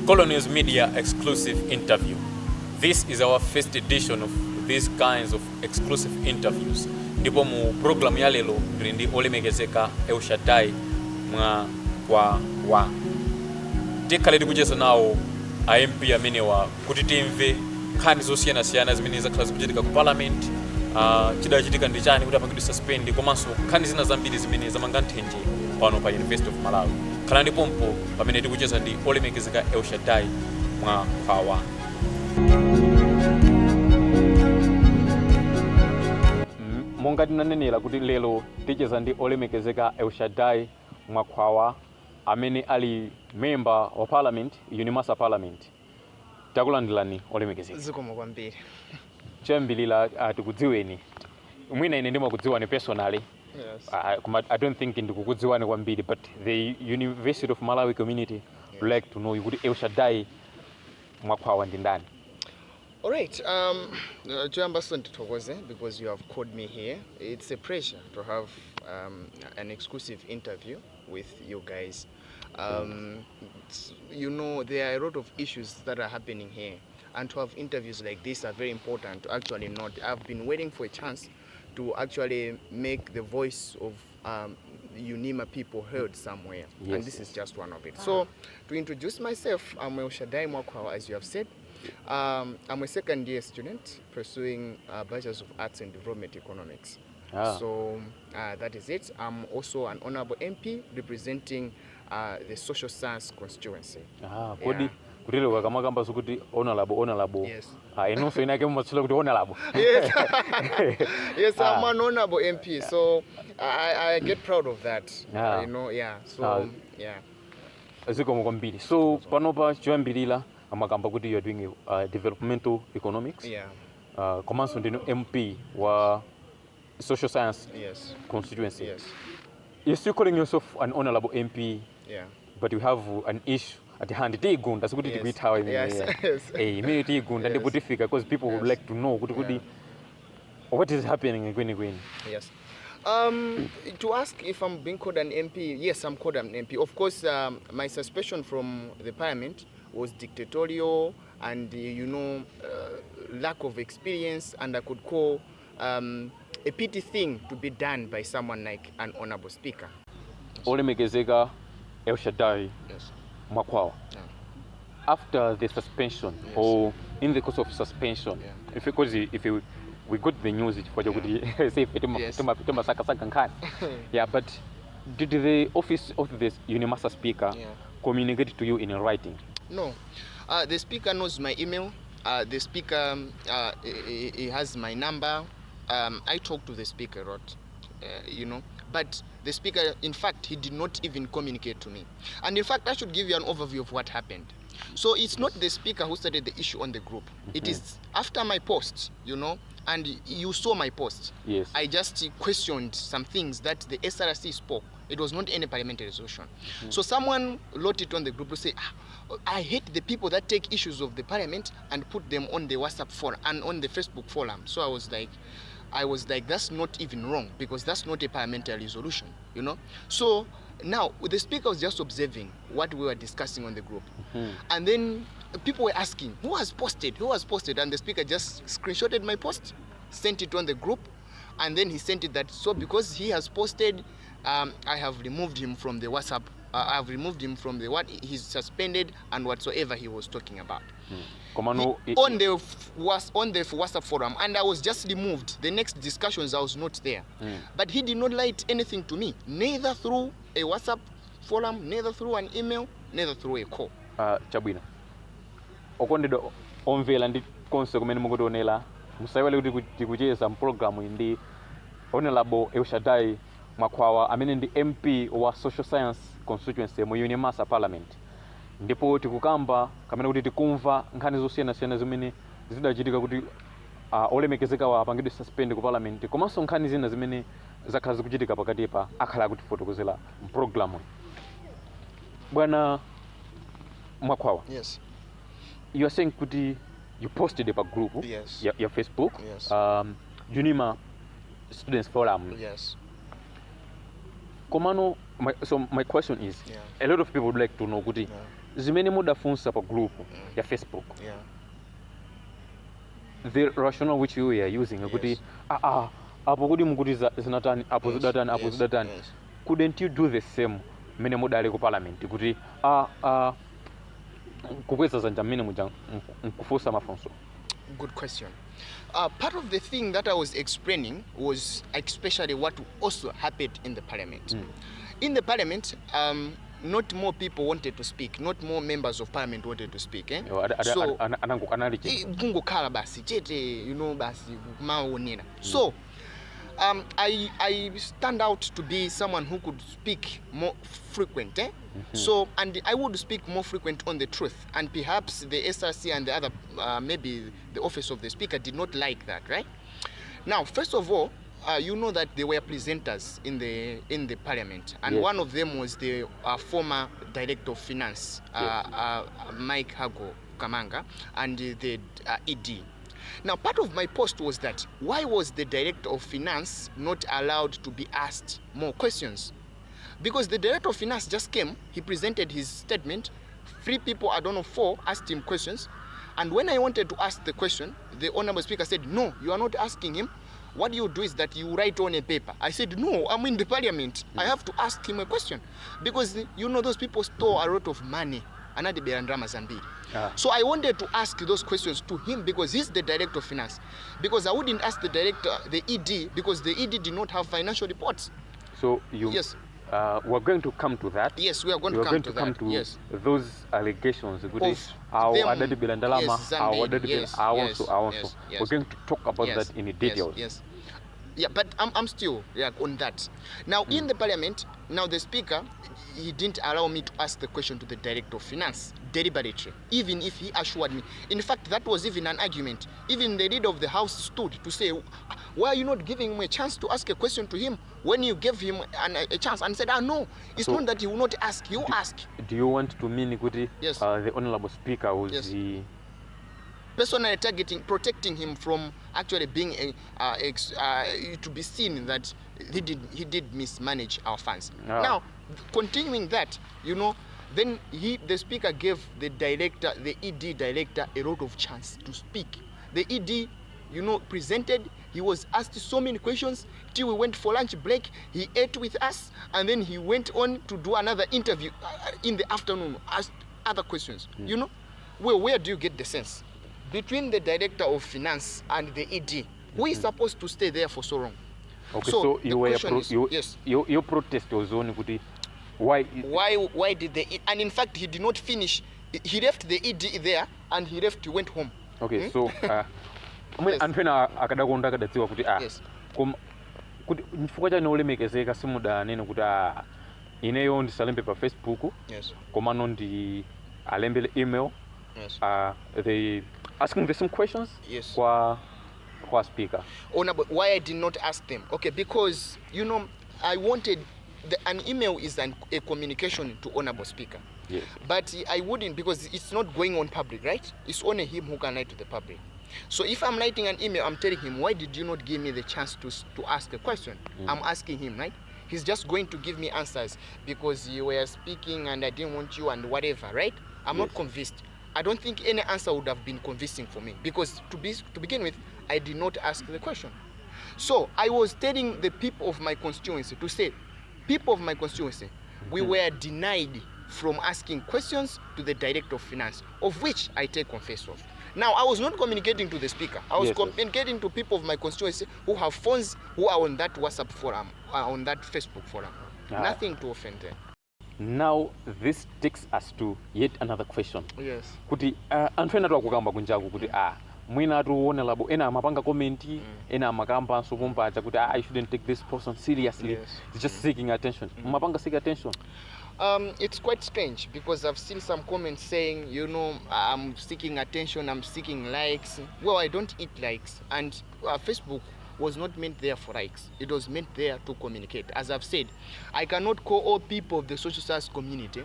Colonies Media exclusive interview. This is our first edition of these kinds of exclusive interviews. Ndipo mu program ya lelo ndi olemekezeka Elshadai Mwalkwawa. Tikale tikucheza nawo MP amenewa kuti timve nkhani zosiyana-siyana zimene zakhala zikuchitika ku parliament, chidachitika ndi chani kuti apangidwe suspend, komanso nkhani zina zambiri zimene zamanga nthenje pano pa University of Malawi. Khala ndi pompo pamene tikucheza ndi olemekezeka Elshadai Mwalkwawa. Monga tinanenera kuti lelo ticheza ndi olemekezeka Elshadai Mwalkwawa amene ali member wa parliament, UNIMASA Parliament. Takulandilani olemekezeka. Zikomo kwambiri. Chambilila tikudziweni. Mwina ine ndimakudziwani personally. Yes. I don't think ndikukudziwani kwambiri, but the University of Malawi community would like to know you kuti Elshadai Mwalkwawa ndi ndani. All right. Ambassador Ntitokoze, because you have called me here. It's a pleasure to have an exclusive interview with you guys. You know, there are a lot of issues that are happening here, and to have interviews like this are very important to actually not. I've been waiting for a chance to actually make the voice of UNIMA people heard somewhere, yes, and this is just one of it. So, to introduce myself, I'm Elshadai Mwalkwawa, as you have said. I'm a second-year student pursuing Bachelor's of Arts and Development Economics. So that is it. I'm also an honorable MP representing the social science constituency. Kutile wakamagamba sukuti honorable. Yes. Inonso inake mumatsula kuti honorable. Yes. Yes, I'm an honorable MP. So I get proud of that. You know, yeah. So yeah. Zikomo kwambiri. So panopa choyambilira amakamba kuti you are doing developmental economics. Yeah. Komanso ndino MP wa social science, yes, constituency. Yes. You're still calling yourself an honorable MP. Yeah. But you have an issue at hand. Yes. Because people would like to know what is happening in Gwini. Yes. To ask if I'm being called an MP, yes, I'm called an MP. Of course, my suspension from the parliament was dictatorial and, lack of experience, and I could call a pity thing to be done by someone like an honorable speaker. Olemekezeka Elshadai Mwalkwawa. Yeah. After the suspension, yes, or in the course of suspension, yeah, if we got the news for yeah, but did the office of the UNIMASA speaker communicate to you in writing? No. The speaker knows my email. The speaker he has my number. I talk to the speaker a lot, but the speaker, in fact, he did not even communicate to me. And in fact, I should give you an overview of what happened. So it's not the speaker who started the issue on the group. It is after my post, and you saw my post. Yes. I just questioned some things that the SRC spoke. It was not any parliamentary resolution. So someone wrote it on the group to say, I hate the people that take issues of the parliament and put them on the WhatsApp forum and on the Facebook forum. So I was like, that's not even wrong, because that's not a parliamentary resolution, So now the speaker was just observing what we were discussing on the group. And then people were asking, who has posted? And the speaker just screenshotted my post, sent it on the group, and then he sent it that, so because he has posted, I have removed him from the WhatsApp. I have removed him from what he's suspended and whatsoever he was talking about. On the WhatsApp forum, and I was just removed. The next discussions I was not there. But he did not write anything to me, neither through a WhatsApp forum, neither through an email, neither through a call. Chabwino. Okondedo omvela ndi konse kumene mukutionera musaiwale kuti tikucheza mpologalamu ndi honorable Elshadai Mwalkwawa amene ndi MP wa social science constituency mu UNIMASA Parliament. Ndipo tikukamba kamene kuti tikumva nkhani zosiyana-siyana zimene zidachitika kuti olemekezeka apangidwe suspend ku parliament, komanso nkhani zina zimene zakhala zikuchitika pakati pa akhala kuti fotokozera mpologalamu. Bwana Mwalkwawa. Yes. You are saying kuti you posted a group, yes, your Facebook, yes, UNIMA Students Forum. Yes. komano my question is, a lot of people would like to know kuti zimene mudafunsa pa group ya Facebook, the rationale which you are using kuti apo kuti mukuti zinatani apo zidatani apo zidatani, couldn't you do the same mene mudali ku parliament kuti kukweza zanja mene muja nkufusa mafunso? Good question. Part of the thing that I was explaining was especially what also happened in the parliament. In the parliament, not more people wanted to speak, not more members of parliament wanted to speak. So, so I stand out to be someone who could speak more frequent. So, and I would speak more frequent on the truth, and perhaps the SRC and the other, maybe the office of the speaker did not like that, right? Now, first of all, you know that there were presenters in the parliament, and one of them was the former director of finance, Mike Hago Kamanga, and the ED. Now, part of my post was that why was the director of finance not allowed to be asked more questions? Because the director of finance just came, he presented his statement, 3 people, I don't know, 4, asked him questions. And when I wanted to ask the question, the honorable speaker said, no, you are not asking him. What you do is that you write on a paper. I said, no, I'm in the parliament. I have to ask him a question. Because, you know, those people store a lot of money. So I wanted to ask those questions to him because he's the director of finance. Because I wouldn't ask the director, the ED, because the ED did not have financial reports. So you... Yes. We're going to come to that. Yes, we are going to come to that. Those allegations. We're going to talk about that in detail. Yes. Yeah, but I'm still on that. Now, in the parliament, now the speaker, he didn't allow me to ask the question to the director of finance deliberately, even if he assured me. In fact, that was even an argument. Even the leader of the house stood to say, why are you not giving him a chance to ask a question to him when you gave him a chance? And said, no, it's not that he will not ask, he will ask. Do you want to mean, Kuti, the honorable speaker was the... personally protecting him from actually being to be seen that he did mismanage our funds. Now, continuing that, you know, then the speaker gave the ED director a lot of chance to speak. The ED, you know, presented, he was asked so many questions till we went for lunch break, he ate with us, and then he went on to do another interview in the afternoon, asked other questions. You know, well, where do you get the sense? Between the director of finance and the ED, who is supposed to stay there for so long? Okay, so your protest was on why did the and in fact he did not finish. He left the ED there and he went home. Okay, so antwena akadakonda akadadziwa kuti kuti chifukwa chani olemekezeka simudanene kuti ineyo ndisalembe pa Facebook, komano ndi alembele email, they asking the same questions kwa speaker. Why I did not ask them? Okay, because, you know, I wanted an email is a communication to honorable speaker. Yes. But I wouldn't, because it's not going on public, right? It's only him who can write to the public. So if I'm writing an email, I'm telling him, why did you not give me the chance to ask a question? I'm asking him, right? He's just going to give me answers because you were speaking and I didn't want you and whatever, right? I'm not convinced. I don't think any answer would have been convincing for me because to begin with, I did not ask the question. So I was telling the people of my constituency to say, people of my constituency, we were denied from asking questions to the director of finance, of which I take confess of. Now, I was not communicating to the speaker. I was communicating to people of my constituency who have phones, who are on that WhatsApp forum, on that Facebook forum. Nothing to offend them. Now, this takes us to yet another question. Yes. Kuti antwena twakukamba kunjaku kuti mwina tuone labo ena mapanga commenti ena makamba sokumpacha kuti I shouldn't take this person seriously. It's just seeking attention. Mapanga seek attention. It's quite strange because I've seen some comments saying, you know, I'm seeking attention, I'm seeking likes. Well, I don't eat likes, and Facebook was not meant there for likes. It was meant there to communicate. As I've said, I cannot call all people of the social science community,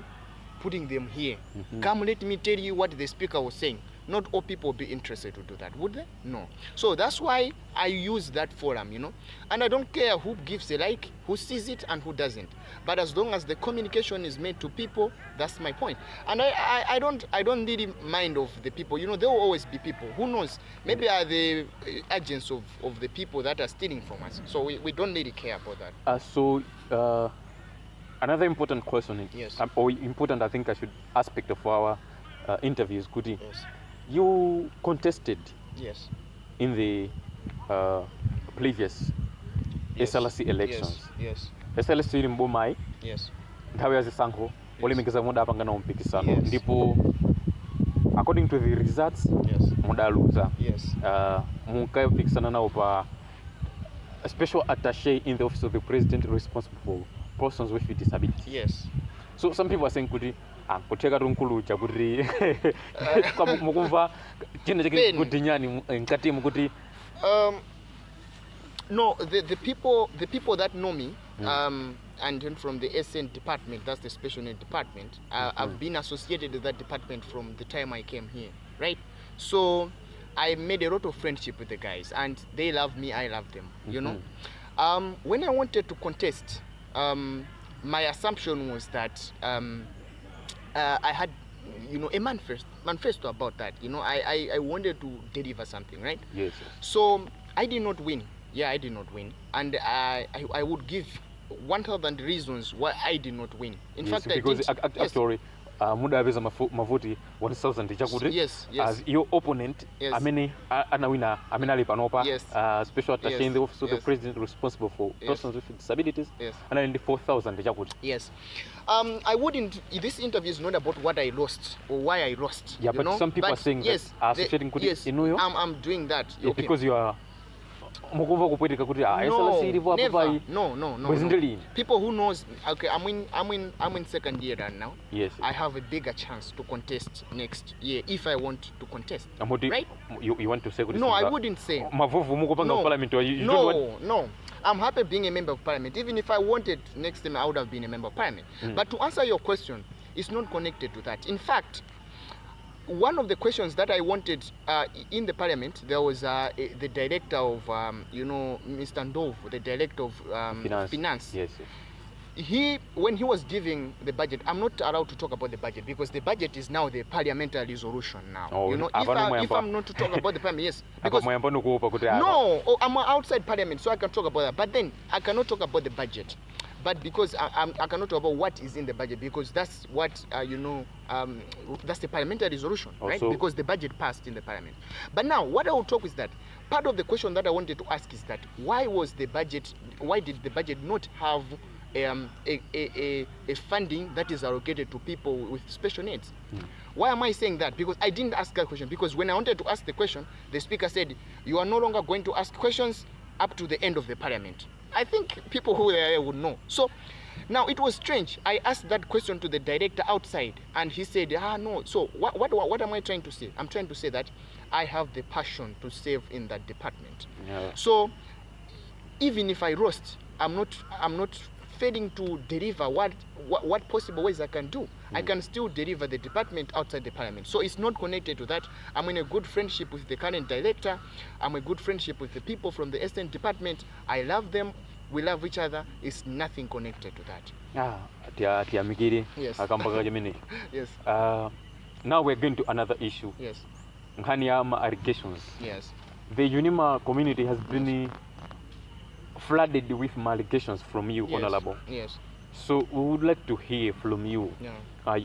putting them here. Come, let me tell you what the speaker was saying. not all people will be interested to do that, would they? No. So that's why I use that forum, and I don't care who gives a like, who sees it and who doesn't, but as long as the communication is made to people, that's my point. And I don't really mind of the people, there will always be people, who knows, maybe are the agents of the people that are stealing from us, so we don't really care about that. Another important question, yes, or important, I think I should aspect of our interviews, Kuti. Yes. You contested, yes, in the previous SLC elections. Yes. SLC ili mbomai. Yes. Nthawi ya zisankho olemekeza muda apangana mpikisano. Yes. Ndipo according to the results, yes, mudaluza. Yes. Munkayopikisana nawo pa a special attaché in the office of the president responsible for persons with disabilities. Yes. So some people are saying kuti kutheka tunkulucha kuti mukumva china chake kuti nyani nkati mukuti no, the people that know me, and then from the SN department, that's the special need department, I've been associated with that department from the time I came here, right? So I made a lot of friendship with the guys, and they love me, I love them, when I wanted to contest, my assumption was that I had a manifesto about that. I wanted to deliver something, right? Yes. So I did not win. Yeah, I did not win, and I would give 1,000 reasons why I did not win. In fact, because actually, muda aveza mavuti 1,000 chakuti. Yes. As your opponent, yes, amene anawina, amene ali panopa, yes, special attaché in the office of the president responsible for persons with disabilities, yes, and 4,000 chakuti. Yes. I wouldn't. This interview is not about what I lost or why I lost. Yeah, but some people are saying yes, that associating kuti inuyo. I'm doing that. Yeah, okay. Because you are. No, never. No. People who knows, okay, I'm in second year right now. Yes. I have a bigger chance to contest next year if I want to contest. Right? You want to say? No, I wouldn't say. No. I'm happy being a member of parliament. Even if I wanted next time, I would have been a member of parliament. But to answer your question, it's not connected to that. In fact, one of the questions that I wanted in the parliament, there was the director of, Mr. Ndov, the director of finance. Yes. When he was giving the budget, I'm not allowed to talk about the budget because the budget is now the parliamentary resolution now. Oh, if I'm not to talk about the parliament, yes. Because no, I'm outside parliament, so I can talk about that. But then I cannot talk about the budget. But because I cannot talk about what is in the budget, because that's what, that's the parliamentary resolution, right? Because the budget passed in the parliament. But now, what I will talk is that, part of the question that I wanted to ask is that, why did the budget not have a funding that is allocated to people with special needs? Why am I saying that? Because I didn't ask that question. Because when I wanted to ask the question, the speaker said, you are no longer going to ask questions up to the end of the parliament. I think people who were there would know. So now it was strange. I asked that question to the director outside, and he said, no. So what am I trying to say? I'm trying to say that I have the passion to serve in that department. Yeah. So even if I lost, I'm not failing to deliver what possible ways I can do. I can still deliver the department outside the parliament. So it's not connected to that. I'm in a good friendship with the current director. I'm a good friendship with the people from the Eastern department. I love them. We love each other. It's nothing connected to that. Yes. Yes. Now we're going to another issue. Yes. Nghaniama allegations. Yes. The UNIMA community has been flooded with allegations from you, yes. Honorable. Yes. So we would like to hear from you. Yeah. The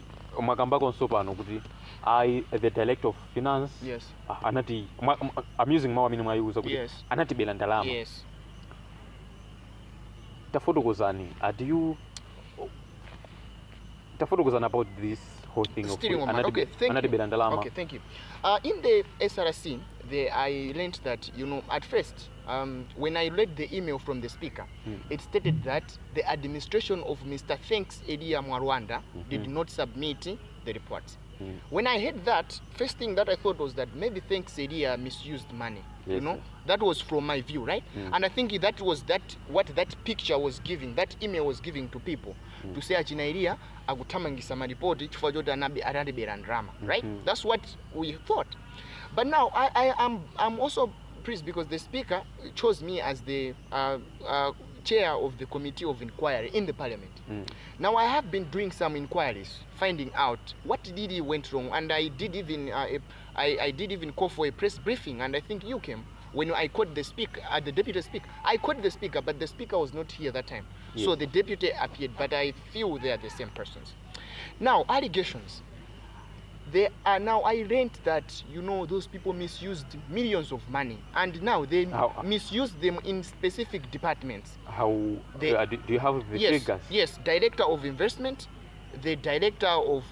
director of finance. Yes. I'm using my use. Yes. Anati belandalama. Yes. Tafodogozani, do you tafodogozani about this whole thing of okay, thank you. In the SRC, I learned that, at first, when I read the email from the speaker, it stated that the administration of Mr. Thanks Elia Mwalkwawa did not submit the report. When I heard that, first thing that I thought was that maybe Thanks Elia misused money. Yes, that was from my view, right? And I think that was what that picture was giving, that email was giving to people, to say Achina akutamangisa maripoti chifukwa choti anadibera ndrama, right? That's what we thought. But now I'm also pleased because the speaker chose me as the chair of the committee of inquiry in the parliament. Now I have been doing some inquiries, finding out what did he went wrong, and I did even I did even call for a press briefing, and I think you came when I called the speaker, the deputy speaker. I called the speaker, but the speaker was not here that time. Yes. So the deputy appeared, but I feel they are the same persons. Now allegations. They are now, I learned that, you know, those people misused millions of money, and now they misuse them in specific departments. How do you have the figures? Yes, director of investment, the director of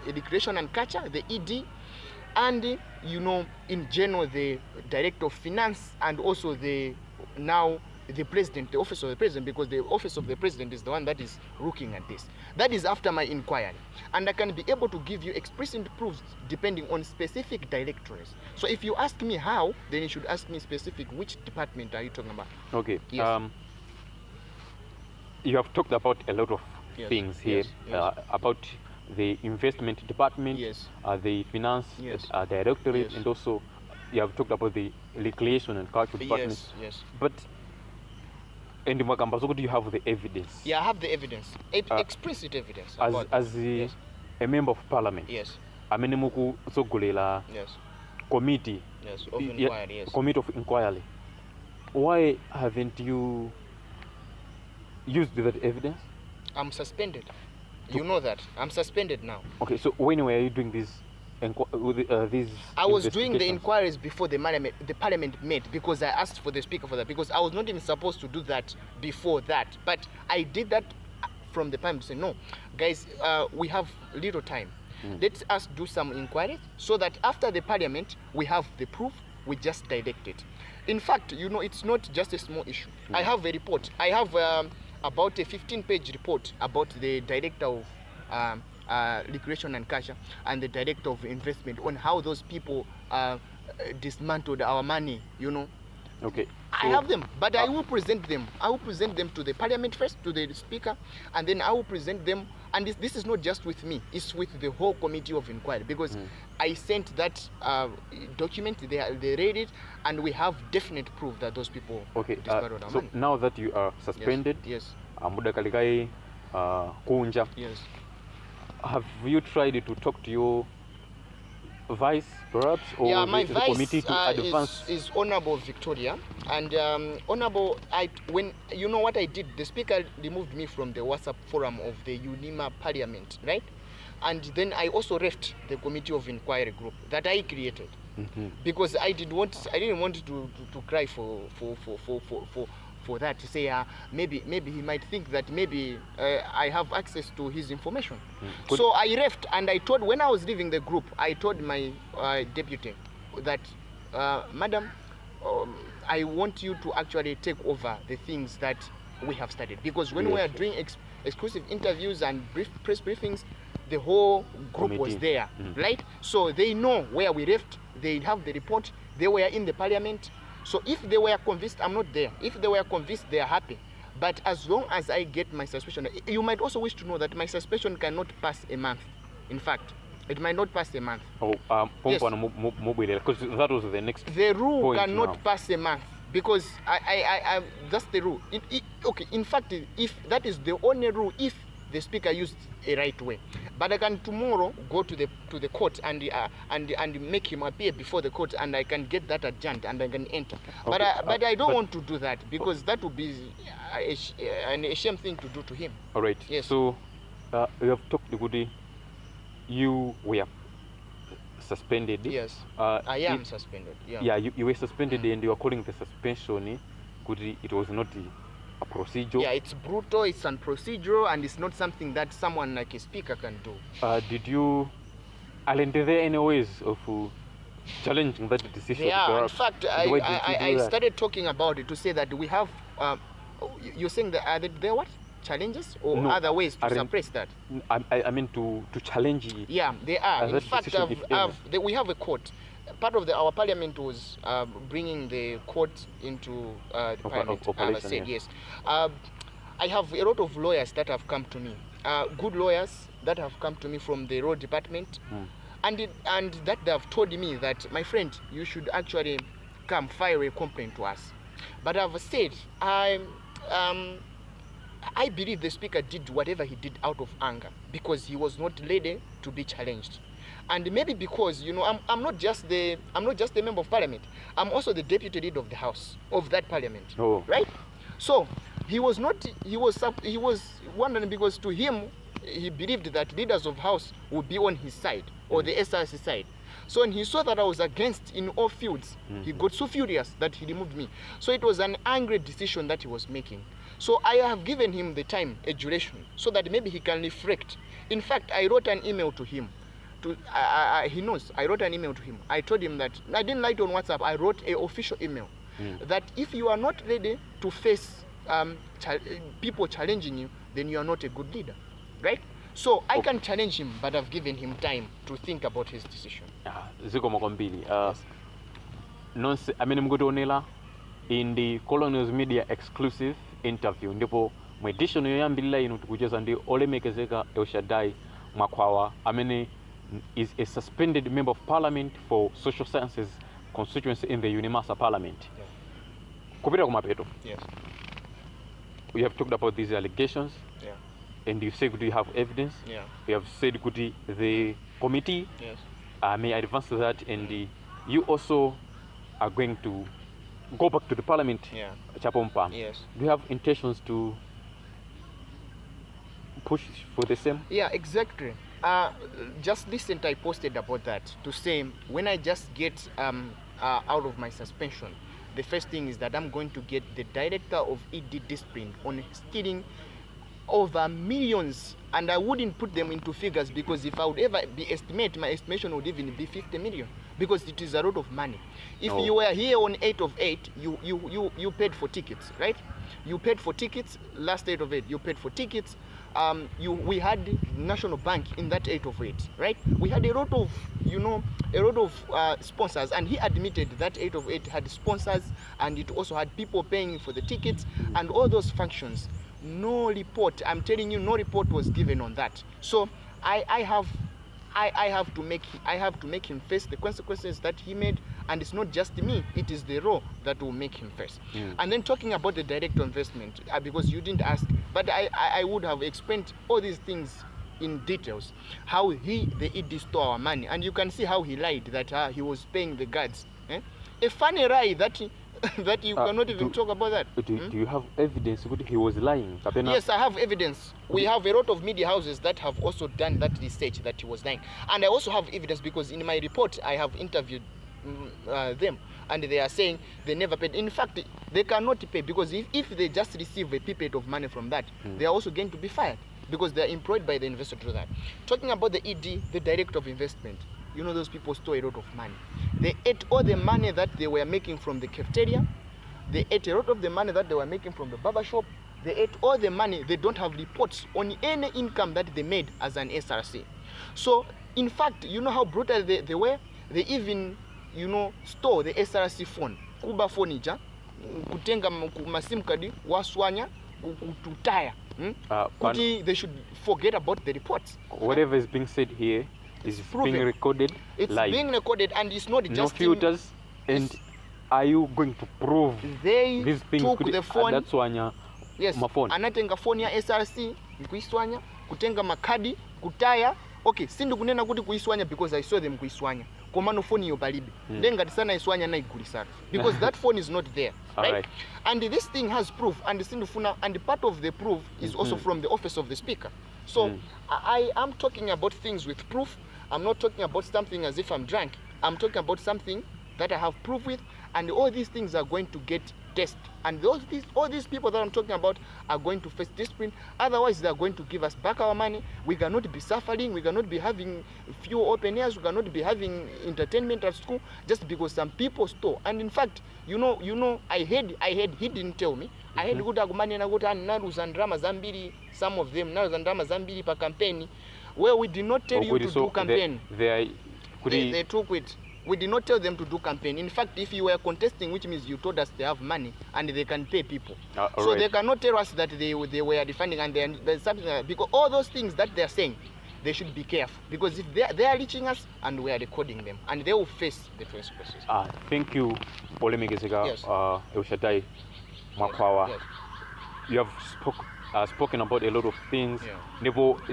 education and culture, the ED, and you know, in general, the director of finance, and also the president, the office of the president, because the office of the president is the one that is looking at this. That is after my inquiry, and I can be able to give you explicit proofs depending on specific directorates. So if you ask me how, then you should ask me specific which department are you talking about. Okay. Yes. You have talked about a lot of things here, yes. About the investment department, Yes. The finance directorate, Yes. and also you have talked about the recreation and culture department. Yes. But and do you have the evidence? Yeah, I have the evidence, explicit evidence. About As a member of parliament. Yes. Amenimuku Sogulela Yes. committee. Yes. Of inquiry. Yes. Committee of inquiry. Why haven't you used that evidence? I'm suspended. You know that. I'm suspended now. Okay, so when were you doing this? These I was doing the investigations? inquiries before the parliament met, because I asked for the speaker for that, because I was not even supposed to do that before that. But I did that from the time to say, no, guys, we have little time. Let us do some inquiries so that after the parliament, we have the proof, we just direct it. In fact, you know, it's not just a small issue. I have a report. I have about a 15-page report about the director of recreation and culture and the director of investment on how those people dismantled our money, you know. Okay. I have them, but I will present them. I will present them to the parliament first, to the speaker, and then I will present them. And this is not just with me, it's with the whole committee of inquiry, because I sent that document, they read it, and we have definite proof that those people dismantled our money. So now that you are suspended, Yes. muda kalikai kunja, Yes. have you tried to talk to your vice perhaps, or my the vice committee to advance? is Honorable Victoria, and Honorable, when you know what I did, the speaker removed me from the WhatsApp forum of the UNIMASA Parliament, right? And then I also left the committee of inquiry group that I created, because I didn't want to cry for that, to say maybe he might think that maybe I have access to his information. So I left, and I told, when I was leaving the group, I told my deputy that, Madam, I want you to actually take over the things that we have started, because when we are doing exclusive interviews and press briefings, the whole group was there, right? So they know where we left, they have the report, they were in the parliament. So if they were convinced, I'm not there. If they were convinced, they are happy. But as long as I get my suspension, you might also wish to know that my suspension cannot pass a month. In fact, it might not pass a month. Yes. Because that was the next The rule point cannot now. pass a month, because I that's the rule. Okay, in fact, if that is the only rule, if the speaker used a right way, but I can tomorrow go to the court and make him appear before the court, and I can get that adjourned and I can enter. But I don't want to do that, because that would be a shame thing to do to him. All right. Yes. So you have talked to Goody. You were suspended. Yes. I am suspended. Yeah. Yeah. You were suspended, and you are calling the suspension. Goody, it was not a procedure. Yeah, it's brutal, it's unprocedural, and it's not something that someone like a speaker can do. Did you, are there any ways of challenging that decision? Yeah, in fact, I started talking about it to say that we have, you're saying that are there what? Challenges or No, other ways to suppress that? I mean to challenge it. Yeah, they are. In fact, we have a court. Part of our parliament was bringing the court into the parliament. I said yes. I have a lot of lawyers that have come to me, good lawyers that have come to me from the road department, and that they have told me that, my friend, you should actually come file a complaint to us. But I've said I believe the speaker did whatever he did out of anger because he was not ready to be challenged. And maybe because, you know, I'm not just a member of parliament. I'm also the deputy leader of the house of that parliament. Oh. Right? So he was wondering because to him he believed that leaders of house would be on his side or the SRC side. So when he saw that I was against in all fields, he got so furious that he removed me. So it was an angry decision that he was making. So I have given him the time, a duration, so that maybe he can reflect. In fact, I wrote an email to him. He knows. I wrote an email to him. I told him that I didn't write on WhatsApp. I wrote an official email that if you are not ready to face people challenging you, then you are not a good leader, right? So I can challenge him, but I've given him time to think about his decision. Zikomo kwambiri. Nonse amene mukutionera in the Colonials Media exclusive interview ndipo mu edition yoyambirira ino tikucheza ndi olemekezeka Elshadai Mwalkwawa amene is a suspended member of parliament for social sciences constituency in the UNIMASA Parliament. Kupita kumapeto. Yes. We have talked about these allegations. Yeah. And you said you have evidence. Yeah. We have said the committee may advance that, and you also are going to go back to the parliament. Yeah. Chapompa. Yes. Do you have intentions to push for the same? Yeah, exactly. Just recently I posted about that to say when I just get out of my suspension, the first thing is that I'm going to get the director of ED discipline on stealing over millions, and I wouldn't put them into figures because if I would ever be estimate, my estimation would even be 50 million because it is a lot of money. If you were here on 8 of 8, you paid for tickets, right? You paid for tickets last 8 of 8. You paid for tickets. We had National Bank in that 8 of 8, right? We had a lot of sponsors, and he admitted that 8 of 8 had sponsors, and it also had people paying for the tickets and all those functions. No report, I'm telling you, no report was given on that. So I have to make him face the consequences that he made, and it's not just me, it is the law that will make him face. And then talking about the direct investment, because you didn't ask, but I would have explained all these things in details, how the ED stole our money, and you can see how he lied that he was paying the guards. A funny lie that you cannot even talk about that. Do you have evidence that he was lying? Yes, I have evidence. We have a lot of media houses that have also done that research that he was lying. And I also have evidence because in my report I have interviewed them, and they are saying they never paid. In fact, they cannot pay because if they just receive a pipette of money from that, they are also going to be fired because they are employed by the investor to do that. Talking about the ED, the director of investment, you know those people stole a lot of money. They ate all the money that they were making from the cafeteria. They ate a lot of the money that they were making from the barber shop. They ate all the money. They don't have reports on any income that they made as an SRC. So, in fact, you know how brutal they were? They even, store the SRC phone. Kuba phone ija, kutenga masim kadi, waswanya, kututaya. They should forget about the reports. Whatever is being said here is being recorded live. It's being recorded, and it's not just no filters. And are you going to prove these things? Took the phone. That's why yes. Anatenga phone ya SRC kuiswanya, kutenga makadi, kutaya. Okay, sindu kunena kuti kuiswanya because I saw them kuiswanya. Komano phone yo palibe. Ndenga tisana iswanya na igulisana because that phone is not there, right? And this thing has proof, and part of the proof is also from the office of the speaker. So I am talking about things with proof. I'm not talking about something as if I'm drunk. I'm talking about something that I have proof with, and all these things are going to get tested. And all these people that I'm talking about are going to face discipline. Otherwise, they are going to give us back our money. We cannot be suffering. We cannot be having few open airs. We cannot be having entertainment at school just because some people stole. And in fact, I heard he didn't tell me. I heard good agumani na guta naruza ndrama zambiri. Some of them naruza ndrama zambiri pa campaign. Where we did not tell you to do campaign. They took it. We did not tell them to do campaign. In fact, if you were contesting, which means you told us they have money and they can pay people. So they cannot tell us that they were defending and there's something because all those things that they are saying, they should be careful, because if they are reaching us and we are recording them, and they will face the consequences. Thank you, Olemekezeka. Yes. Elshadai Mwalkwawa. Yes. You have spoken about a lot of things. Yeah.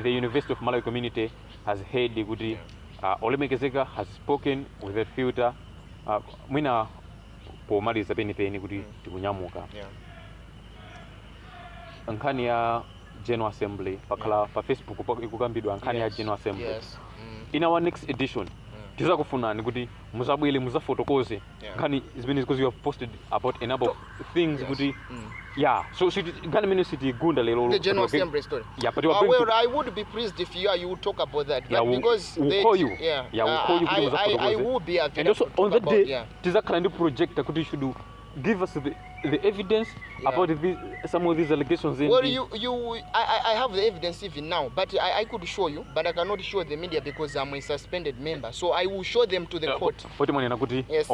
The University of Malawi community has heard the good. Olemekezeka has spoken with a filter. Mwina pomaliza penipeni kuti tikunyamuka. Yeah. Nkhani ya General Assembly pakhala pa Facebook ikukambidwa nkhani ya General Assembly. Yes. In our next edition, tizakufunani kuti muzabwele muzafotokoze nkhani zimene because you have posted about a number of things kuti so nkhani imene sitigunda lero the General Assembly story. But well, I would be pleased if you would talk about that. Because we'll call you. We'll call you I will be available. And also on that day, tizakhala ndi project kuti you should give us the evidence about some of these allegations. Well, I have the evidence even now, but I could show you, but I cannot show the media because I'm a suspended member. So I will show them to the court. Yes.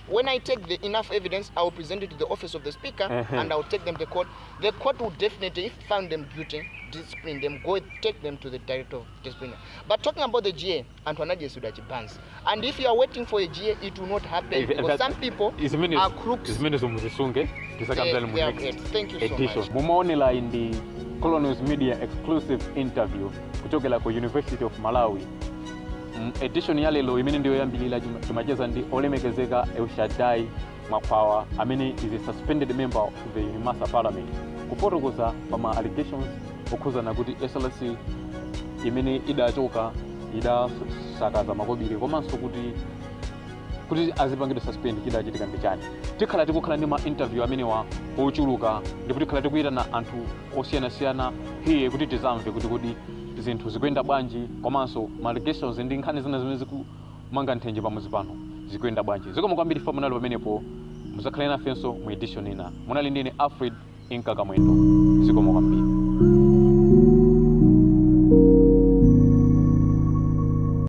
When I take the enough evidence, I will present it to the office of the speaker, and I will take them to court. The court will definitely, if found them guilty, discipline them, take them to the director of discipline. But talking about the GA, Antoine Sudachi bans. And if you are waiting for a GA, it will not happen, because some people are crooks. Thank you so much. Mumaonela in the Colonials Media exclusive interview kuchokela ku University of Malawi. Edition ya lelo imene ndiyo yambilira tumacheza ndi Olemekezeka Elshadai Mwalkwawa amene is a suspended member of the UNIMASA Parliament. Kufotokoza pama allegations okhuzana kuti SLC imene idachoka idasakaza makobiri komanso kuti azipangidwe suspend chidachitika ndi chani. Tikhala tikukhala ndi ma interview amenewa ochuluka ndipo tikhala tikuyitana anthu osiyanasiyana hiye kuti tizamve kuti zinthu zikuyenda bwanji komanso ma allegations ndi nkhani zina zimene zikumanga nthenje pamudzi pano zikuyenda bwanji. Zikomo kwambiri famunalo pamenepo muzakhale nafenso mu edition ina. Munali ndine Alfred Inkakamwendo. Zikomo kwambiri.